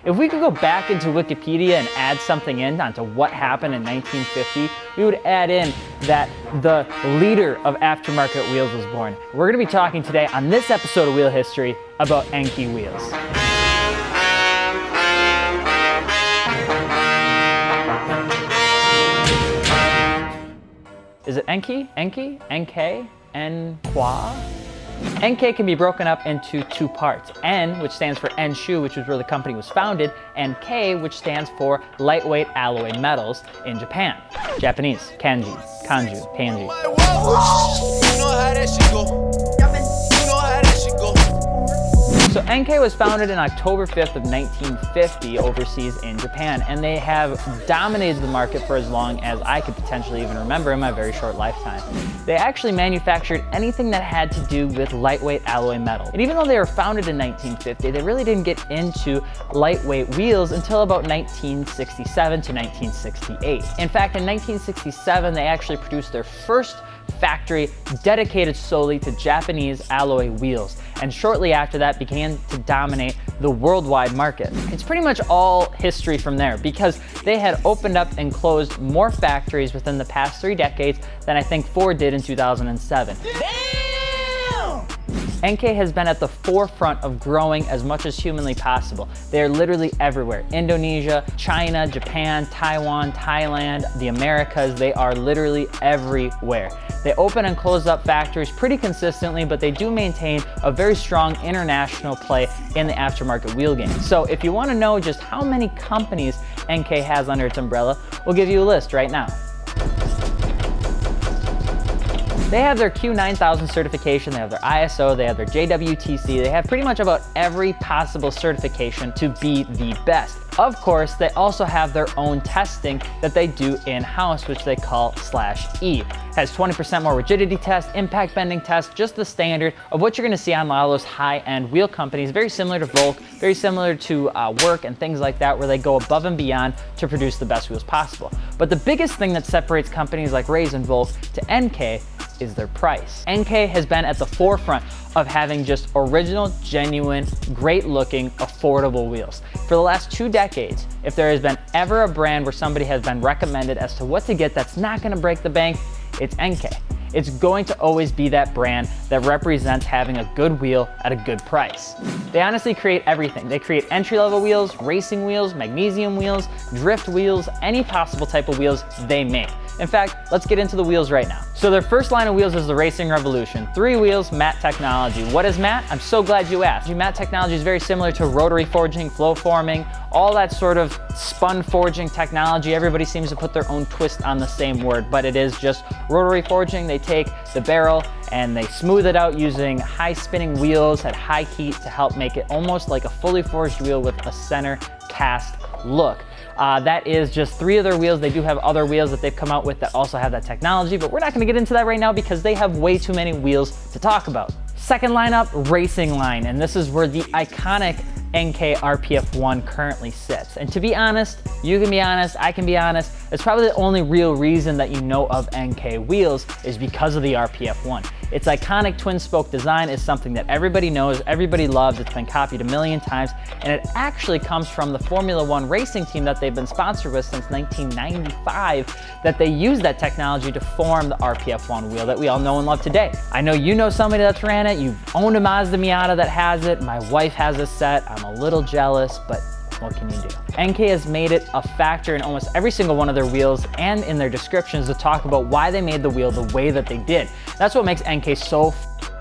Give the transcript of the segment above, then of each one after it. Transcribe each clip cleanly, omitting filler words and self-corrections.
If we could go back into Wikipedia and add something in onto what happened in 1950, we would add in that the leader of aftermarket wheels was born. We're going to be talking today on this episode of Wheel History about Enkei Wheels. Is it Enkei? Enkei? Enkei? Enkei? Enkei can be broken up into two parts. En, which stands for Enshu, which is where the company was founded, and Kei, which stands for lightweight alloy metals in Japan. Japanese, kanji, kanju, kanji. So Enkei was founded in October 5th of 1950 overseas in Japan, and they have dominated the market for as long as I could potentially even remember in my very short lifetime. They actually manufactured anything that had to do with lightweight alloy metal. And even though they were founded in 1950, they really didn't get into lightweight wheels until about 1967 to 1968. In fact, in 1967, they actually produced their first factory dedicated solely to Japanese alloy wheels, and shortly after that began to dominate the worldwide market. It's pretty much all history from there, because they had opened up and closed more factories within the past 3 decades than I think Ford did in 2007. Enkei has been at the forefront of growing as much as humanly possible. They are literally everywhere. Indonesia, China, Japan, Taiwan, Thailand, the Americas, they are literally everywhere. They open and close up factories pretty consistently, but they do maintain a very strong international play in the aftermarket wheel game. So if you want to know just how many companies Enkei has under its umbrella, we'll give you a list right now. They have their Q9000 certification, they have their ISO, they have their JWTC, they have pretty much about every possible certification to be the best. Of course, they also have their own testing that they do in-house, which they call /E. Has 20% more rigidity test, impact bending test, just the standard of what you're gonna see on a lot of those high-end wheel companies, very similar to Volk, very similar to Work and things like that, where they go above and beyond to produce the best wheels possible. But the biggest thing that separates companies like Raise and Volk to Enkei is their price. Enkei has been at the forefront of having just original, genuine, great looking, affordable wheels. For the last 2 decades, if there has been ever a brand where somebody has been recommended as to what to get that's not gonna break the bank, it's Enkei. It's going to always be that brand that represents having a good wheel at a good price. They honestly create everything. They create entry-level wheels, racing wheels, magnesium wheels, drift wheels, any possible type of wheels they make. In fact, let's get into the wheels right now. So their first line of wheels is the Racing Revolution. 3 wheels, matte technology. What is matte? I'm so glad you asked. Matte technology is very similar to rotary forging, flow forming, all that sort of spun forging technology. Everybody seems to put their own twist on the same word, but it is just rotary forging. They take the barrel and they smooth it out using high spinning wheels at high heat to help make it almost like a fully forged wheel with a center cast look. That is just 3 of their wheels. They do have other wheels that they've come out with that also have that technology, but we're not gonna get into that right now because they have way too many wheels to talk about. Second lineup, racing line, and this is where the iconic Enkei RPF1 currently sits. And to be honest, you can be honest, I can be honest, it's probably the only real reason that you know of Enkei Wheels is because of the RPF1. Its iconic twin spoke design is something that everybody knows, everybody loves, it's been copied a million times, and it actually comes from the Formula One racing team that they've been sponsored with since 1995, that they use that technology to form the RPF1 wheel that we all know and love today. I know you know somebody that's ran it, you've owned a Mazda Miata that has it, my wife has a set, I'm a little jealous, but what can you do? Enkei has made it a factor in almost every single one of their wheels and in their descriptions to talk about why they made the wheel the way that they did. That's what makes Enkei so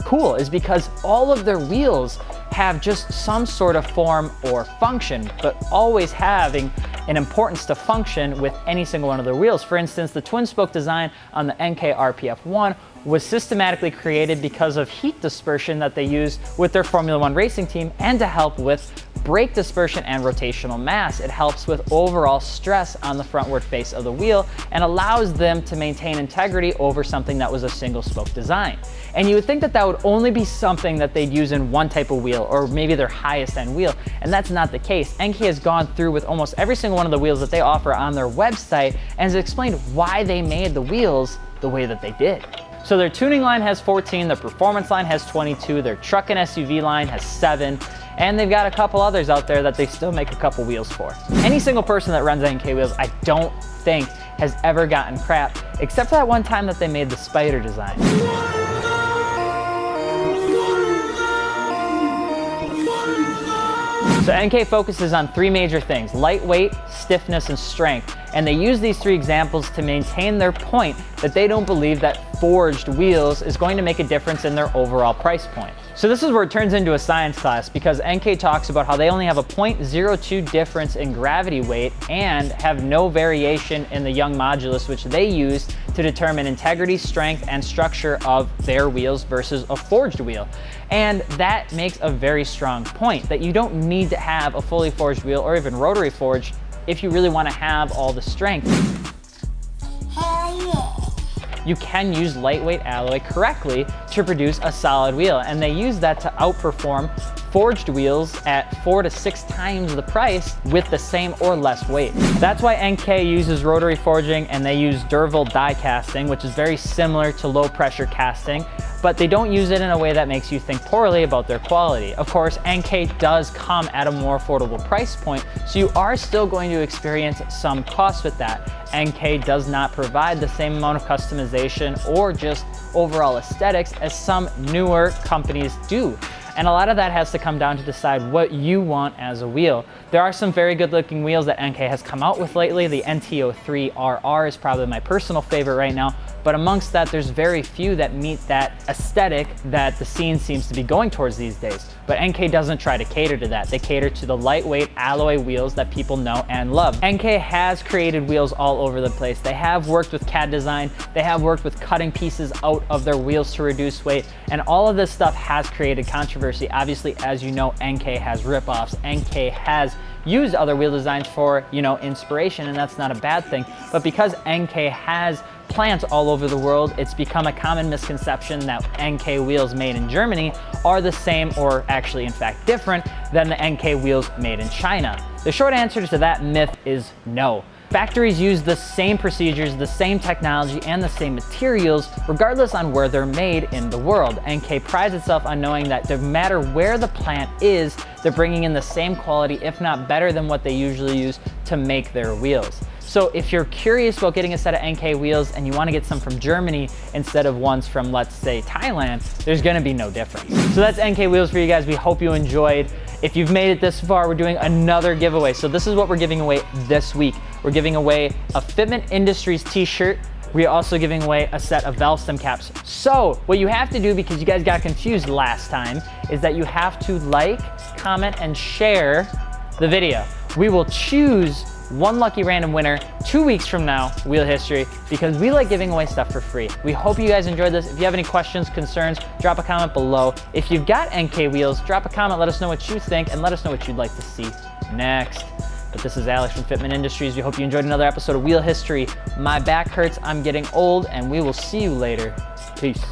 cool, is because all of their wheels have just some sort of form or function, but always having an importance to function with any single one of their wheels. For instance, the twin spoke design on the Enkei RPF1 was systematically created because of heat dispersion that they used with their Formula One racing team and to help with brake dispersion and rotational mass. It helps with overall stress on the frontward face of the wheel and allows them to maintain integrity over something that was a single spoke design. And you would think that that would only be something that they'd use in one type of wheel or maybe their highest end wheel, and that's not the case. Enkei has gone through with almost every single one of the wheels that they offer on their website and has explained why they made the wheels the way that they did. So their tuning line has 14, their performance line has 22, their truck and SUV line has 7, And they've got a couple others out there that they still make a couple wheels for. Any single person that runs Enkei Wheels, I don't think has ever gotten crap, except for that one time that they made the spider design. So Enkei focuses on three major things: lightweight, stiffness, and strength. And they use these three examples to maintain their point that they don't believe that forged wheels is going to make a difference in their overall price point. So this is where it turns into a science class, because Enkei talks about how they only have a 0.02 difference in gravity weight and have no variation in the young modulus, which they use to determine integrity, strength, and structure of their wheels versus a forged wheel. And that makes a very strong point that you don't need to have a fully forged wheel or even rotary forged if you really want to have all the strength. You can use lightweight alloy correctly to produce a solid wheel, and they use that to outperform forged wheels at 4 to 6 times the price with the same or less weight. That's why Enkei uses rotary forging, and they use D'Urville die casting, which is very similar to low pressure casting, but they don't use it in a way that makes you think poorly about their quality. Of course, Enkei does come at a more affordable price point, so you are still going to experience some cost with that. Enkei does not provide the same amount of customization or just overall aesthetics as some newer companies do. And a lot of that has to come down to decide what you want as a wheel. There are some very good looking wheels that Enkei has come out with lately. The NT03RR is probably my personal favorite right now, but amongst that, there's very few that meet that aesthetic that the scene seems to be going towards these days. But Enkei doesn't try to cater to that. They cater to the lightweight alloy wheels that people know and love. Enkei has created wheels all over the place. They have worked with CAD design. They have worked with cutting pieces out of their wheels to reduce weight. And all of this stuff has created controversy. Obviously, as you know, Enkei has ripoffs. Enkei has used other wheel designs for, inspiration, and that's not a bad thing. But because Enkei has plants all over the world, it's become a common misconception that Enkei wheels made in Germany are the same, or actually in fact different, than the Enkei wheels made in China. The short answer to that myth is no. Factories use the same procedures, the same technology, and the same materials, regardless on where they're made in the world. Enkei prides itself on knowing that no matter where the plant is, they're bringing in the same quality, if not better than what they usually use to make their wheels. So if you're curious about getting a set of Enkei wheels and you want to get some from Germany instead of ones from, let's say, Thailand, there's going to be no difference. So that's Enkei wheels for you guys. We hope you enjoyed. If you've made it this far, we're doing another giveaway. So this is what we're giving away this week. We're giving away a Fitment Industries t-shirt. We are also giving away a set of valve stem caps. So what you have to do, because you guys got confused last time, is that you have to like, comment, and share the video. We will choose one lucky random winner 2 weeks from now, Wheel History, because we like giving away stuff for free. We hope you guys enjoyed this. If you have any questions, concerns, drop a comment below. If you've got Enkei wheels, drop a comment, let us know what you think, and let us know what you'd like to see next. But this is Alex from Fitment Industries. We hope you enjoyed another episode of Wheel History. My back hurts, I'm getting old, and we will see you later. Peace.